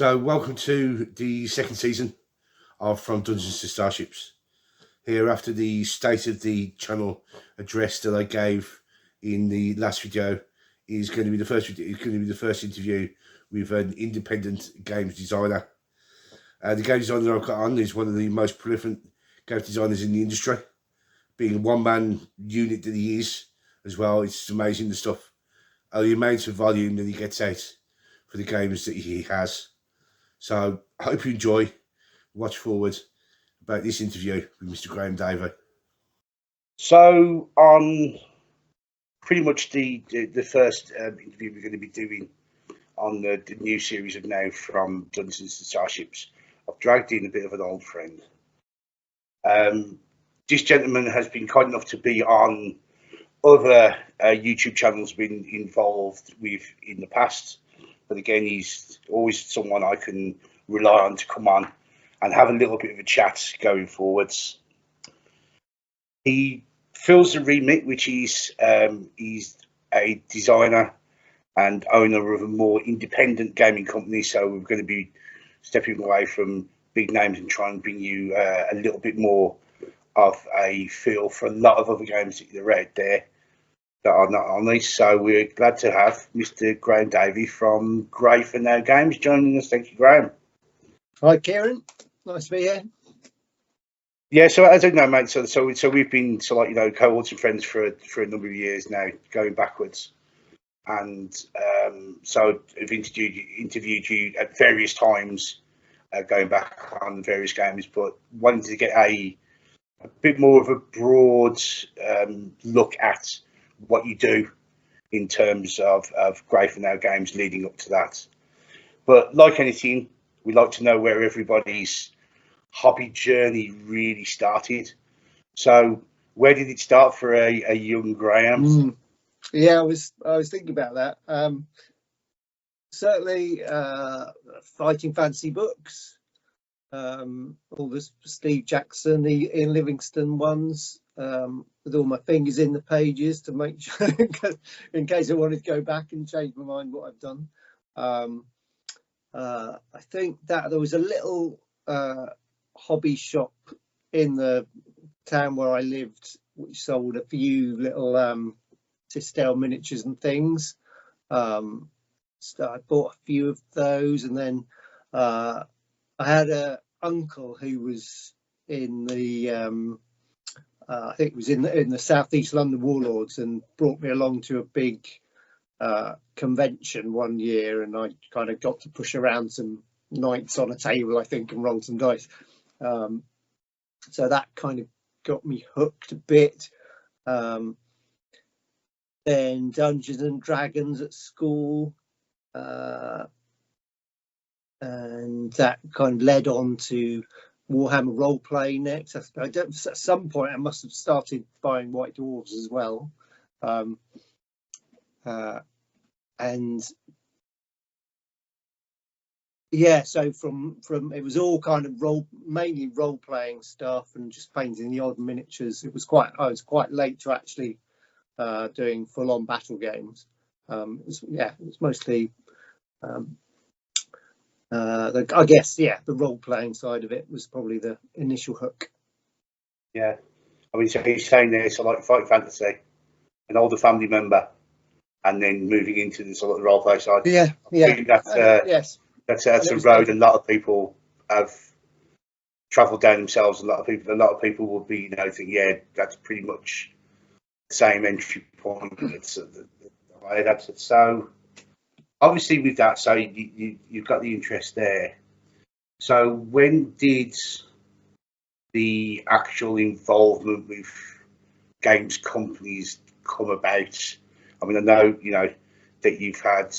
So, welcome to the second season of From Dungeons to Starships. Here, after the state of the channel address that I gave in the last video, is going to be the first. Is going to be the first interview with an independent games designer. The game designer I've got on is one of the most prolific game designers in the industry, being a one-man unit that he is as well. It's amazing the stuff, the amount of volume that he gets out for the games that he has. So I hope you enjoy. Watch forward about this interview with Mr. Graham Davey. So on pretty much the first interview we're going to be doing on the new series of now From Dungeons to Starships, I've dragged in a bit of an old friend. This gentleman has been kind enough to be on other YouTube channels been involved with in the past, but again, he's always someone I can rely on to come on and have a little bit of a chat going forwards. He fills the remit, which is he's a designer and owner of a more independent gaming company. So we're going to be stepping away from big names and trying to bring you a little bit more of a feel for a lot of other games that are out there that are not on this. So we're glad to have Mr. Graham Davey from Grey for Now Games joining us. Thank you, Graham. Hi, Kieran. Nice to be here. Yeah, so as I know, mate, so we've been cohorts and friends for a number of years now, going backwards, and so I've interviewed you at various times, going back on various games, but wanted to get a bit more of a broad look at what you do in terms of Grey for Now Games leading up to that. But like anything, we like to know where everybody's hobby journey really started. So where did it start for a young Graham? Yeah, I was thinking about that. Certainly fighting fantasy books, all the Steve Jackson, the Ian Livingstone ones, with all my fingers in the pages to make sure in case I wanted to go back and change my mind what I've done. I think that there was a little hobby shop in the town where I lived which sold a few little Sistel miniatures and things. So I bought a few of those, and then I had a uncle who was in the I think it was in the Southeast London Warlords, and brought me along to a big convention one year, and I kind of got to push around some knights on a table, I think, and roll some dice. So that kind of got me hooked a bit. Then Dungeons and Dragons at school, and that kind of led on to Warhammer role playing next. At some point I must have started buying White Dwarves as well. And yeah, so from it was all kind of mainly role playing stuff and just painting the odd miniatures. I was quite late to actually doing full on battle games. It was mostly I guess the role playing side of it was probably the initial hook. Yeah, I mean, so you're saying there, so like fight fantasy, an older family member, and then moving into the sort of role play side. Yeah. I think Yes. That's a road a lot of people have travelled down themselves. A lot of people will be, think, that's pretty much the same entry point. So obviously with that, so you've got the interest there. So when did the actual involvement with games companies come about? I mean, I know that you've had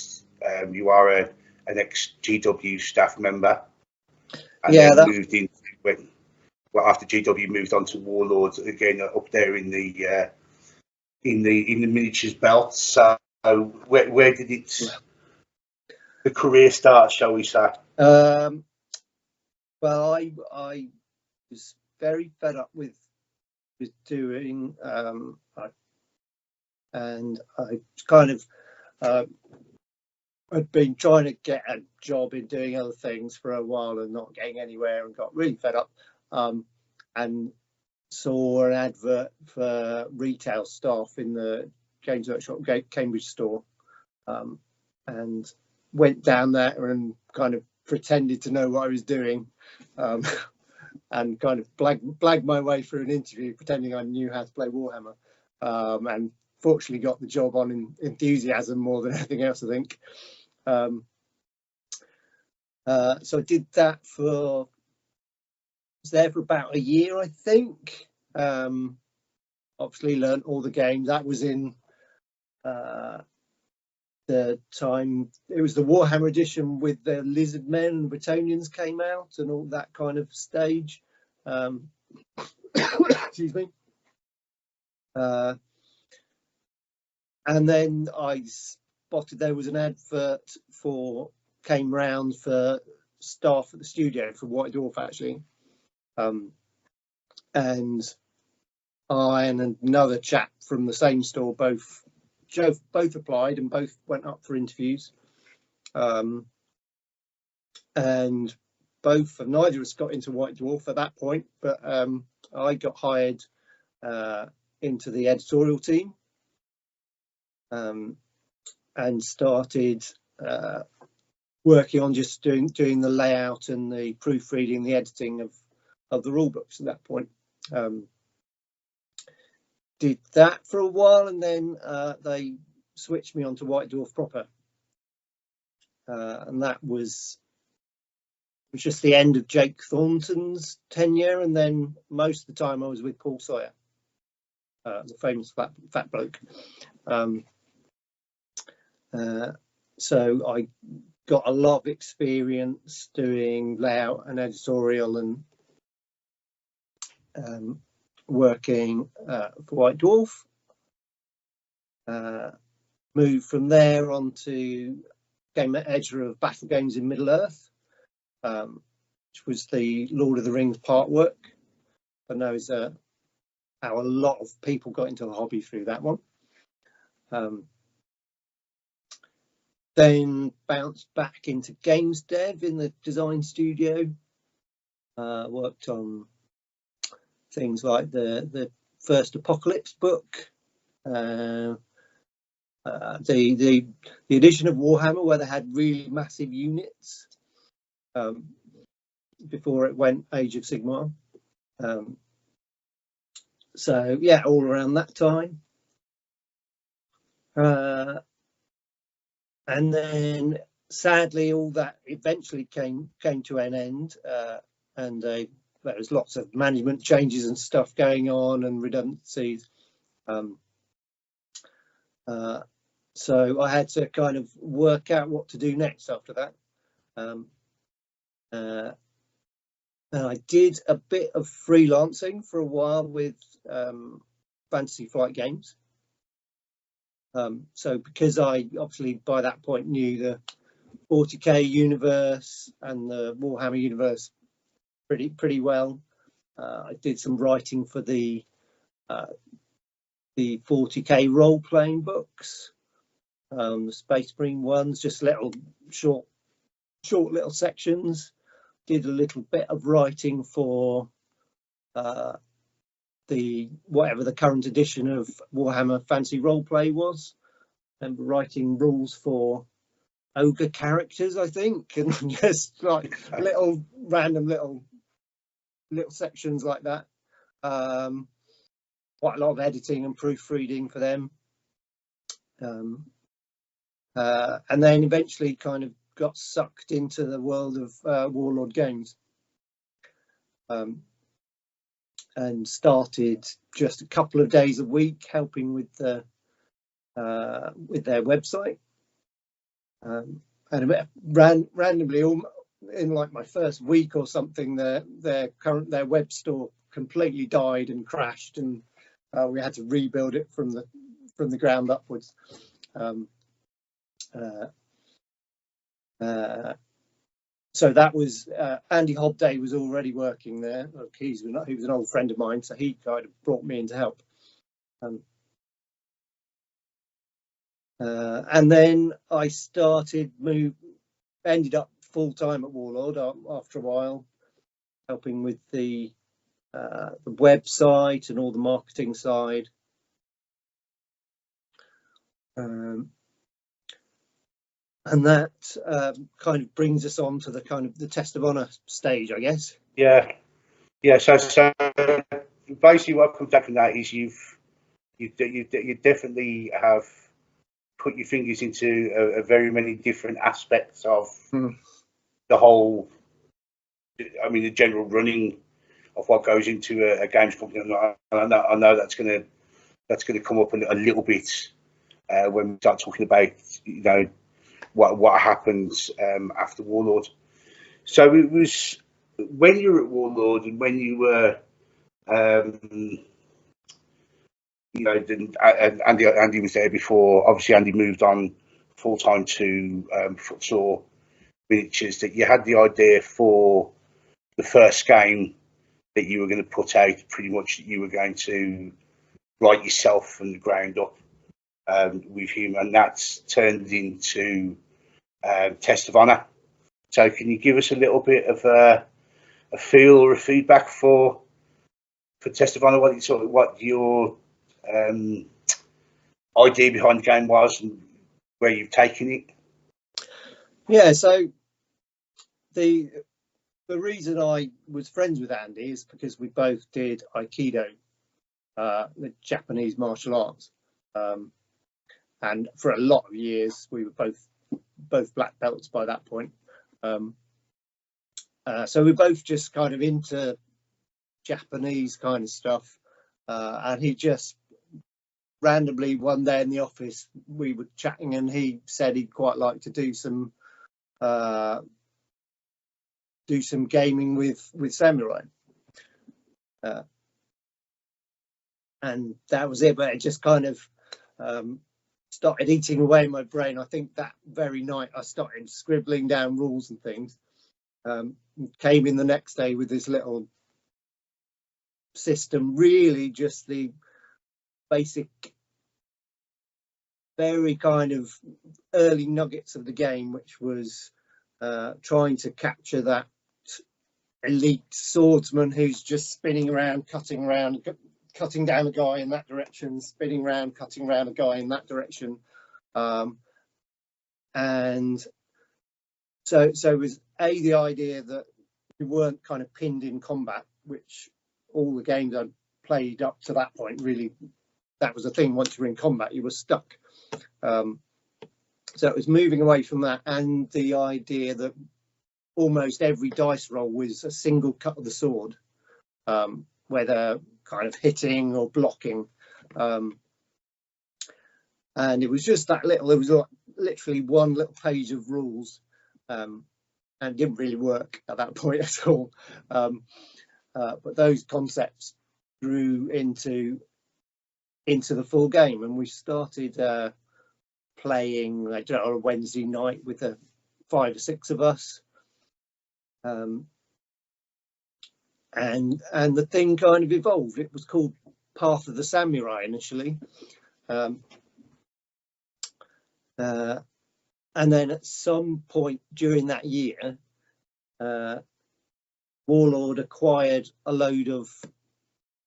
you are an ex-GW staff member, and then moved into after GW moved on to Warlords again up there in the miniatures belt. So where did the career start, shall we say? Well, I was very fed up with doing, and I kind of I'd been trying to get a job in doing other things for a while and not getting anywhere, and got really fed up, and saw an advert for retail staff in the Games Workshop Cambridge store, and went down there and kind of pretended to know what I was doing, and kind of blagged my way through an interview pretending I knew how to play Warhammer, and fortunately got the job on enthusiasm more than anything else, I think. So I did that was there for about a year, I think. Obviously learned all the games. That was in the time, it was the Warhammer edition with the Lizard Men and Bretonnians came out and all that kind of stage. Excuse me. And then I spotted there was an advert came round for staff at the studio for White Dwarf, actually. And I and another chap from the same store both applied and both went up for interviews. And neither of us got into White Dwarf at that point, but I got hired into the editorial team, and started working on just doing the layout and the proofreading, the editing of the rule books at that point. Did that for a while, and then they switched me onto White Dwarf proper, and that was just the end of Jake Thornton's tenure, and then most of the time I was with Paul Sawyer, the famous fat bloke. So I got a lot of experience doing layout and editorial and working for White Dwarf. Moved from there on to game editor of Battle Games in Middle Earth, which was the Lord of the Rings part work. I know how a lot of people got into the hobby through that one. Then bounced back into games dev in the design studio. Worked on things like the first Apocalypse book, the edition of Warhammer where they had really massive units before it went Age of Sigmar. So yeah, all around that time. And then sadly all that eventually came to an end, and there was lots of management changes and stuff going on and redundancies. So I had to kind of work out what to do next after that. And I did a bit of freelancing for a while with Fantasy Flight Games. So because I obviously by that point knew the 40k universe and the Warhammer universe pretty well, I did some writing for the 40k role-playing books, the Space Marine ones, just little short little sections. Did a little bit of writing for whatever the current edition of Warhammer Fantasy Roleplay was, and writing rules for ogre characters, I think, and just like little random little sections like that. Quite a lot of editing and proofreading for them, and then eventually kind of got sucked into the world of Warlord Games, and started just a couple of days a week helping with their website, and a bit randomly in like my first week or something, their web store completely died and crashed, and we had to rebuild it from the ground upwards. So that was Andy Hobday was already working there. He was an old friend of mine, so he kind of brought me in to help. And then I ended up full-time at Warlord after a while, helping with the website and all the marketing side. And that kind of brings us on to the kind of the Test of Honor stage, I guess. Yeah. So basically, what comes back from that is you definitely have put your fingers into a very many different aspects of the whole. I mean, the general running of what goes into a games company. I know that's going to come up a little bit when we start talking about what happens after Warlord. So it was when you were at Warlord and when you were Andy was there before. Obviously, Andy moved on full time to Futsal Miniatures. That you had the idea for the first game that you were going to put out. Pretty much, that you were going to write yourself from the ground up with him, and that's turned into Test of Honor. So, can you give us a little bit of a feel or a feedback for Test of Honor? What your idea behind the game was and where you've taken it? Yeah, so the reason I was friends with Andy is because we both did Aikido, the Japanese martial arts, and for a lot of years we were both black belts by that point. So we're both just kind of into Japanese kind of stuff, and he just randomly one day in the office we were chatting and he said he'd quite like to do some gaming with samurai, and that was it. But it just kind of started eating away my brain. I think that very night I started scribbling down rules and things. Came in the next day with this little system, really just the basic, very kind of early nuggets of the game, which was trying to capture that elite swordsman who's just spinning around, cutting down a guy in that direction, spinning around, cutting around a guy in that direction. And so it was the idea that you weren't kind of pinned in combat, which all the games I'd played up to that point, really, that was the thing. Once you were in combat, you were stuck. So it was moving away from that, and the idea that almost every dice roll was a single cut of the sword, whether kind of hitting or blocking. And it was just that little, it was literally one little page of rules, and it didn't really work at that point at all. But those concepts grew into the full game, and we started playing on a Wednesday night with 5 or 6 of us, and the thing kind of evolved. It was called Path of the Samurai initially, and then at some point during that year, Warlord acquired a load of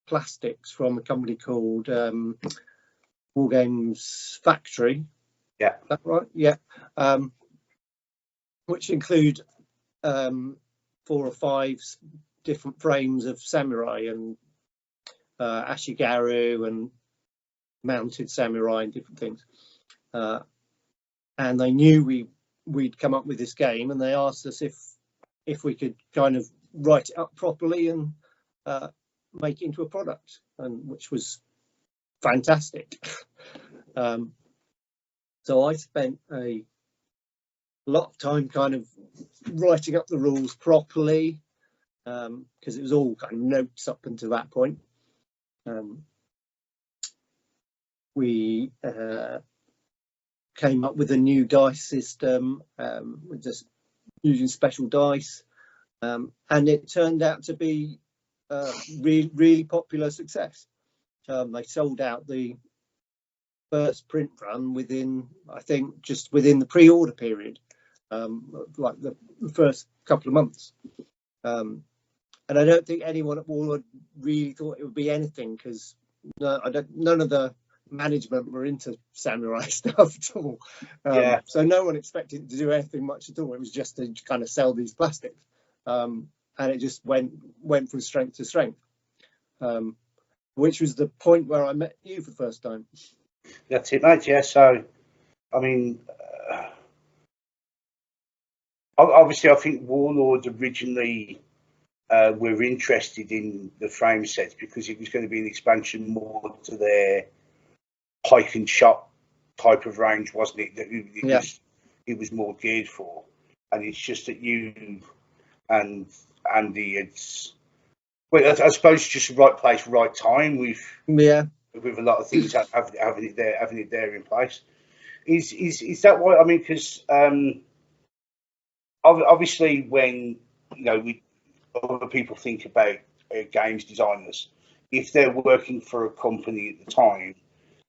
plastics from a company called Wargames Factory. Yeah, is that right? Yeah, which include 4 or 5 different frames of samurai and ashigaru and mounted samurai and different things. And they knew we'd come up with this game, and they asked us if we could kind of write it up properly and make it into a product, and which was fantastic. So I spent a lot of time kind of writing up the rules properly, because it was all kind of notes up until that point. We came up with a new dice system, with just using special dice, and it turned out to be a really popular success. They sold out the first print run within, I think, just within the pre-order period, like the first couple of months. And I don't think anyone at Warlord really thought it would be anything, because none of the management were into samurai stuff at all. So no one expected to do anything much at all. It was just to kind of sell these plastics, and it just went from strength to strength, which was the point where I met you for the first time. That's it, mate. Yeah. So, I mean, obviously, I think Warlord originally were interested in the frame sets because it was going to be an expansion more to their pike and shot type of range, wasn't it? That it was more geared for, and it's just that you and Andy, it's I suppose just right place, right time with a lot of things having it there in place. Is that why? I mean, because obviously when other people think about games designers, if they're working for a company at the time,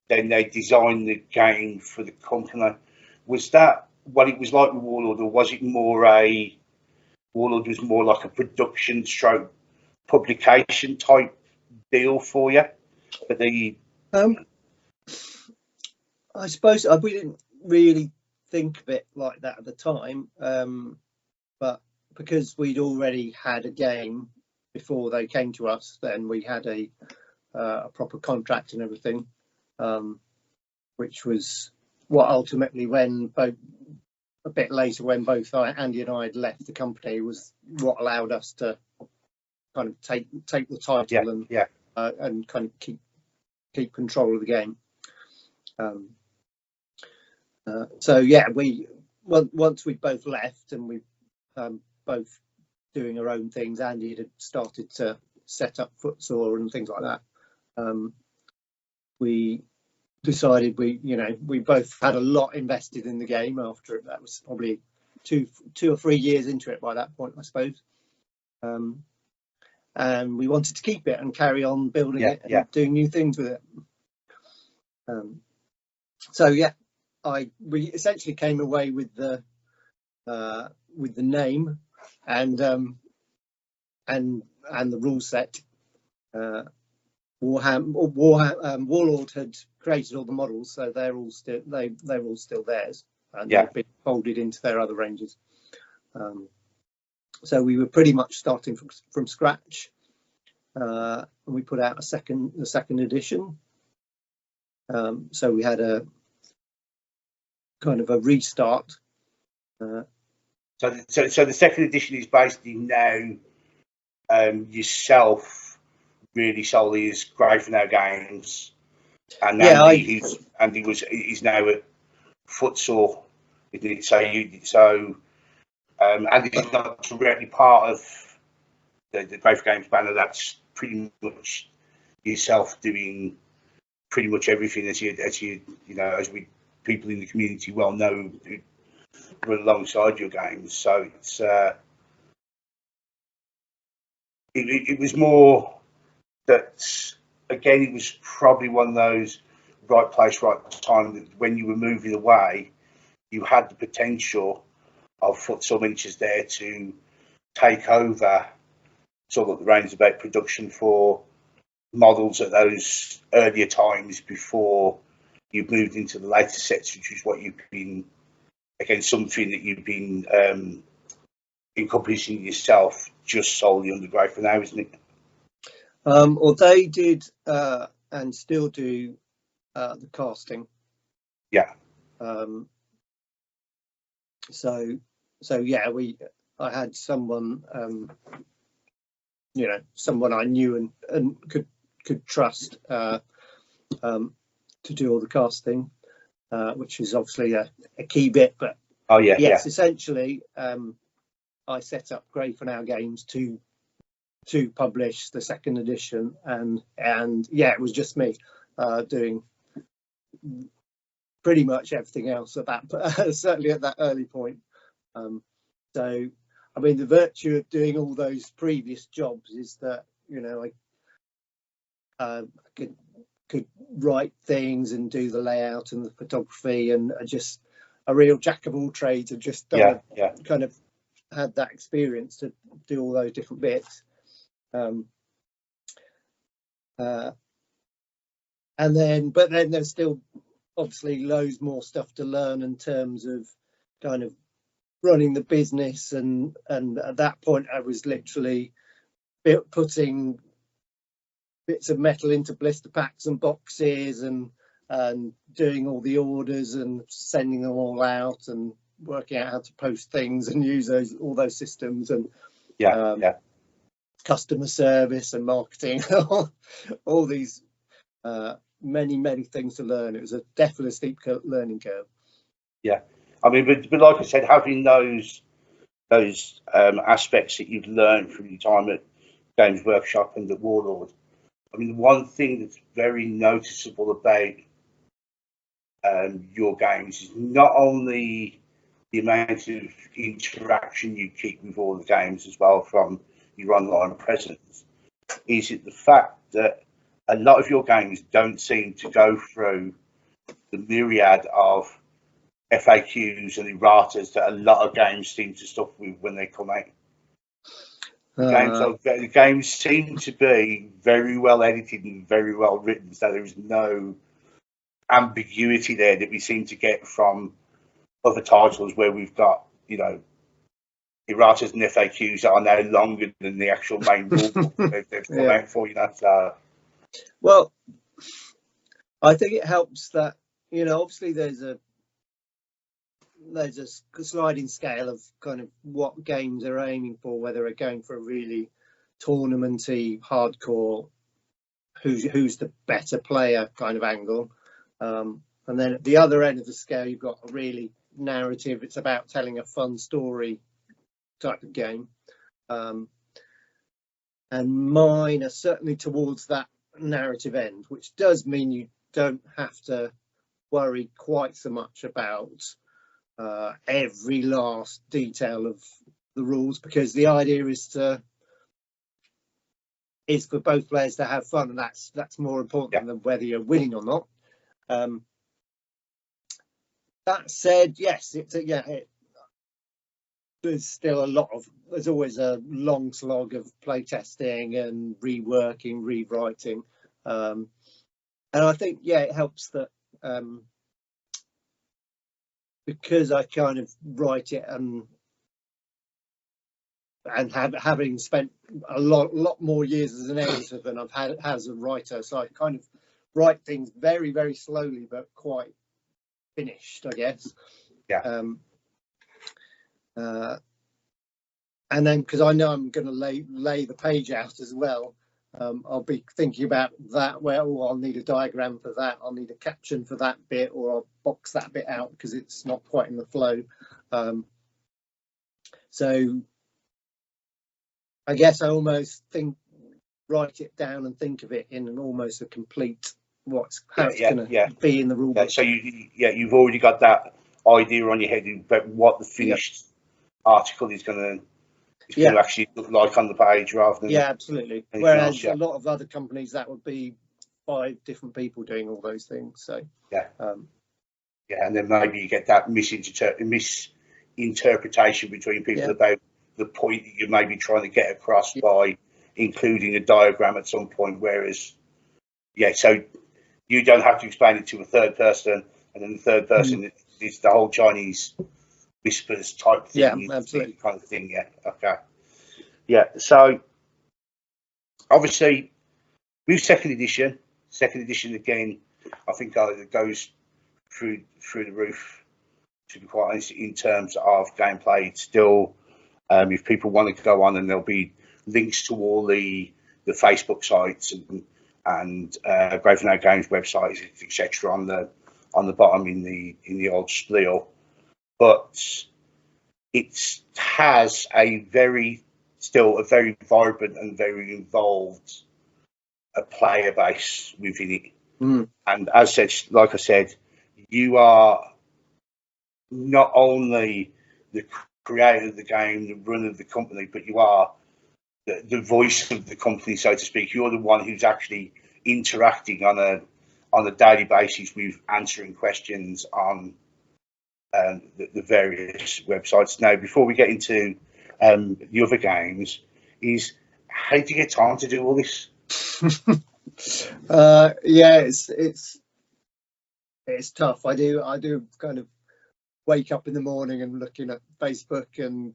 then they design the game for the company. Was that what it was like with Warlord, or was it more Warlord was more like a production stroke publication type deal for you? But I suppose we didn't really think of it like that at the time, but because we'd already had a game before they came to us, then we had a proper contract and everything, which was what ultimately, when a bit later, when both Andy and I had left the company, was what allowed us to kind of take the title and kind of keep control of the game. So yeah, once we both left and we both doing our own things, Andy had started to set up Footsore and things like that. We decided we both had a lot invested in the game after it. That was probably two or 3 years into it by that point, I suppose. And we wanted to keep it and carry on building it and doing new things with it. So yeah, we essentially came away with the name and the rule set. Warlord had created all the models, so they're all still theirs, and they've been folded into their other ranges. So we were pretty much starting from scratch, and we put out the second edition. So we had a kind of a restart. So the second edition is basically now yourself really solely as Gryphonau Games, and Andy is now at Footsore, isn't it? So Andy's not directly part of the Gryphonau Games banner. That's pretty much yourself doing pretty much everything, as we people in the community well know, who run alongside your games. So it's it was more that, again, it was probably one of those right place, right time, that when you were moving away, you had the potential of Footsore Miniatures there to take over sort of the reins about production for models at those earlier times before you've moved into the later sets, which is what you've been, again, something that you've been encompassing yourself just solely under Gryphonau, isn't it? Or they did and still do the casting. Yeah. So yeah, I had someone, someone I knew and could trust to do all the casting, which is obviously a key bit. But essentially, I set up Gryphonau Games to publish the second edition, and it was just me doing pretty much everything else at that certainly at that early point. So I mean, the virtue of doing all those previous jobs is that I could could write things and do the layout and the photography, and just a real jack of all trades, and just kind of had that experience to do all those different bits. And then, but then there's still obviously loads more stuff to learn in terms of kind of running the business, and at that point I was literally putting bits of metal into blister packs and boxes, and doing all the orders and sending them all out, and working out how to post things and use all those systems, and customer service and marketing, all these many things to learn. It was definitely a steep learning curve. Yeah, I mean, but like I said, having those aspects that you've learned from your time at Games Workshop and the Warlord, I mean, one thing that's very noticeable about your games is not only the amount of interaction you keep with all the games as well from your online presence, is it the fact that a lot of your games don't seem to go through the myriad of FAQs and erratas that a lot of games seem to stuff with when they come out. The games seem to be very well edited and very well written, so there is no ambiguity there that we seem to get from other titles where we've got, you know, erratas and FAQs that are now longer than the actual main rule book they've come out for, you know. So, well, I think it helps that, you know, obviously there's a sliding scale of kind of what games are aiming for, whether they're going for a really tournamenty, hardcore, who's the better player kind of angle, and then at the other end of the scale you've got a really narrative, it's about telling a fun story type of game, and mine are certainly towards that narrative end, which does mean you don't have to worry quite so much about every last detail of the rules, because the idea is for both players to have fun, and that's more important than whether you're winning or not. That said, yes, there's always a long slog of playtesting and reworking, rewriting, and I think it helps that because I kind of write it and having spent a lot more years as an editor than I've had as a writer, so I kind of write things very, very slowly but quite finished, I guess. And then because I know I'm going to lay the page out as well, I'll be thinking about that, where I'll need a diagram for that, I'll need a caption for that bit, or I'll box that bit out because it's not quite in the flow. So I guess I almost write it down and think of it in an almost a complete how it's going to be in the rule book. So you've already got that idea on your head about what the finished article is going to actually look like on the page, rather than absolutely. Whereas a lot of other companies, that would be 5 different people doing all those things. So and then maybe you get that misinterpretation between people about the point that you may be trying to get across by including a diagram at some point. Whereas so you don't have to explain it to a third person, and then the third person is the whole Chinese whispers type thing, absolutely, kind of thing. So obviously with second edition again, I think it goes through the roof, to be quite honest, in terms of gameplay. It's still, if people want to go on, and there'll be links to all the Facebook sites and Grave No Games websites, etc. on the bottom in the old spiel, but it has still a very vibrant and very involved player base within it. And as I said, you are not only the creator of the game, the runner of the company, but you are the voice of the company, so to speak. You're the one who's actually interacting on on a daily basis with answering questions on the various websites. Now, before we get into the other games, is how do you get time to do all this? Yeah, it's tough. I do kind of wake up in the morning and looking at Facebook and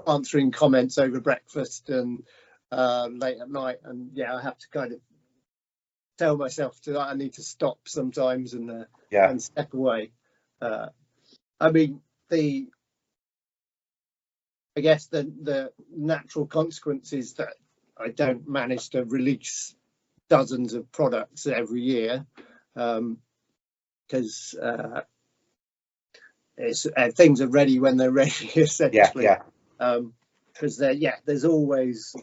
answering comments over breakfast and late at night, and yeah, I have to kind of tell myself that I need to stop sometimes and step away. I mean, I guess the natural consequence is that I don't manage to release dozens of products every year, because things are ready when they're ready, essentially. Because there's always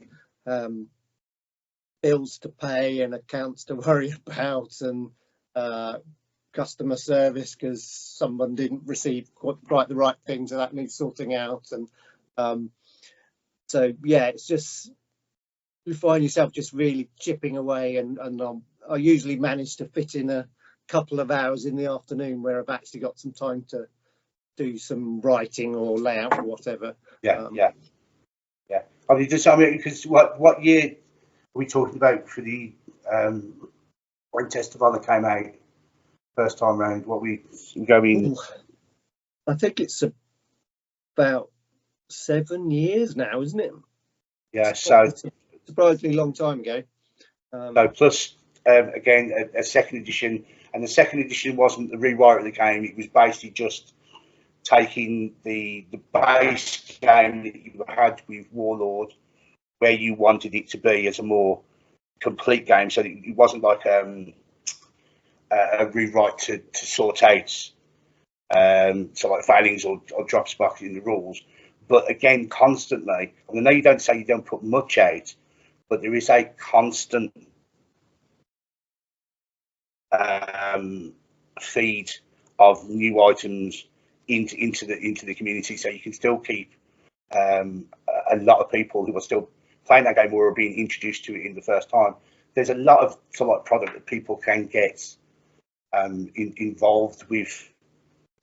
bills to pay and accounts to worry about, and customer service because someone didn't receive quite the right thing, so that needs sorting out. And so yeah, it's just, you find yourself just really chipping away, and I usually manage to fit in a couple of hours in the afternoon where I've actually got some time to do some writing or layout or whatever. I mean, because what year are we talking about for the when Test of Honor came out first time round? What we going? I think it's about 7 years now, isn't it? Yeah, so it's a surprisingly long time ago. So plus again a second edition, and the second edition wasn't the rewrite of the game. It was basically just taking the base game that you had with Warlord, where you wanted it to be as a more complete game. So it wasn't like a rewrite to sort out so like failings or drop spots in the rules. But again, constantly, and I know you don't say you don't put much out, but there is a constant feed of new items into the community, so you can still keep a lot of people who are still playing that game or are being introduced to it in the first time. There's a lot of product that people can get involved with.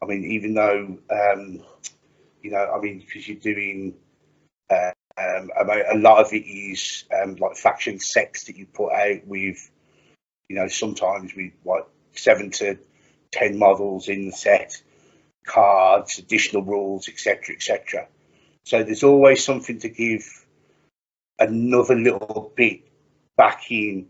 I mean, even though because you're doing a lot of it is like faction sets that you put out with, sometimes with like 7 to 10 models in the set, cards, additional rules, etc. So there's always something to give another little bit back in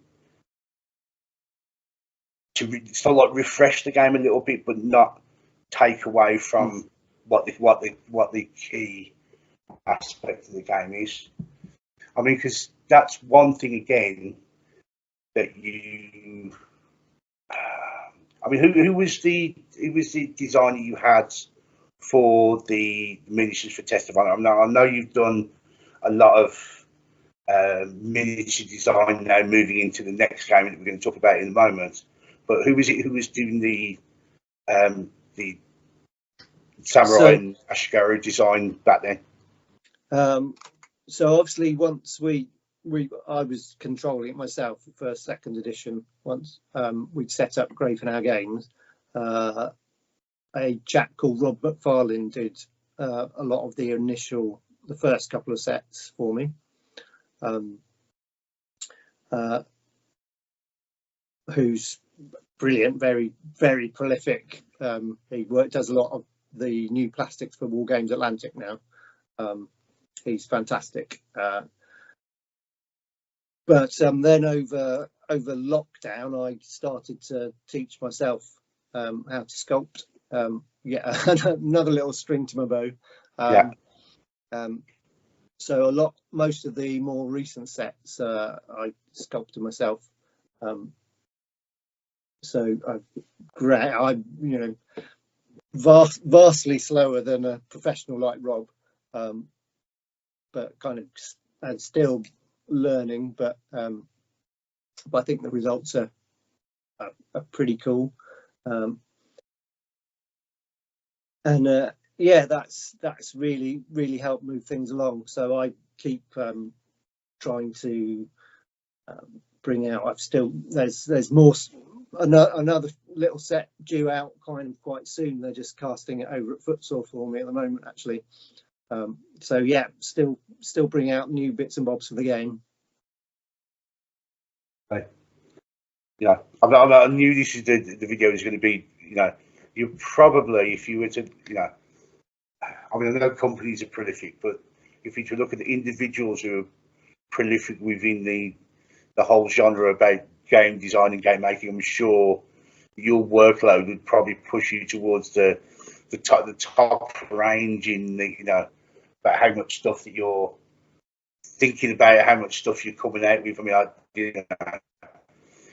to sort of like refresh the game a little bit, but not take away from what the key aspect of the game is. I mean, because that's one thing again that you. I mean, who was the designer you had for the miniatures for Test of Honor? I know you've done a lot of miniature design now, moving into the next game that we're going to talk about in a moment. But who was it who was doing the Samurai and Ashikaru design back then? So obviously, once I was controlling it myself for first, second edition. Once we'd set up Gravenhour Games, a chap called Rob McFarlane did a lot of the first couple of sets for me. Who's brilliant, very, very prolific. He does a lot of the new plastics for War Games Atlantic now. He's fantastic. But then over lockdown, I started to teach myself how to sculpt. Another little string to my bow. So most of the more recent sets I sculpted myself. So I'm vastly slower than a professional like Rob, but kind of and still learning. But I think the results are pretty cool. That's really helped move things along. So I keep trying to bring out. I've still there's more, another little set due out kind of quite soon. They're just casting it over at Footsore for me at the moment, actually. So yeah, still bring out new bits and bobs for the game. Right. Yeah, I knew this is the video was going to be. You probably, if you were to, I mean, I know companies are prolific, but if you were to look at the individuals who are prolific within the whole genre about game design and game making, I'm sure your workload would probably push you towards the top range in the, about how much stuff that you're thinking about, how much stuff you're coming out with. I mean,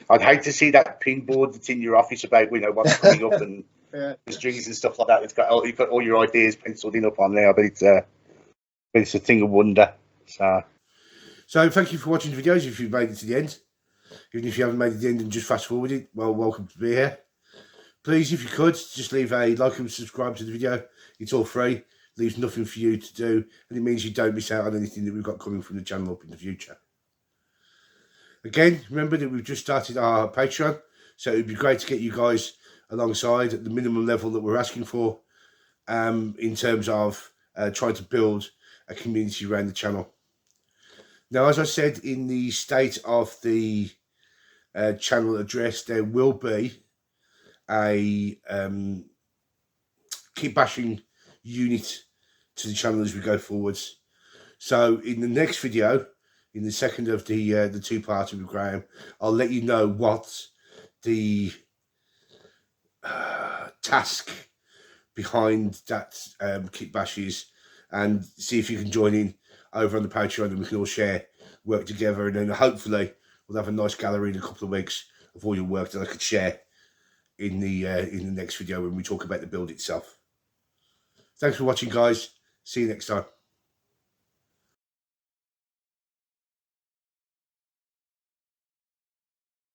I'd hate to see that pin board that's in your office about what's coming up and Yeah. the strings and stuff like that. You've got all your ideas penciled in up on there, but it's a thing of wonder. So thank you for watching the videos. If you've made it to the end, even if you haven't made it to the end and just fast forwarded, well, welcome to be here. Please, if you could, just leave a like and subscribe to the video. It's all free. Leaves nothing for you to do, and it means you don't miss out on anything that we've got coming from the channel up in the future. Again, remember that we've just started our Patreon, so it'd be great to get you guys alongside at the minimum level that we're asking for, in terms of trying to build a community around the channel. Now, as I said in the state of the channel address, there will be a kit bashing unit to the channel as we go forwards. So in the next video, in the second of the two-parter with Graham, I'll let you know what the task behind that kit bash is, and see if you can join in over on the Patreon, and we can all share, work together, and then hopefully we'll have a nice gallery in a couple of weeks of all your work that I could share in the next video when we talk about the build itself. Thanks for watching, guys. See you next time.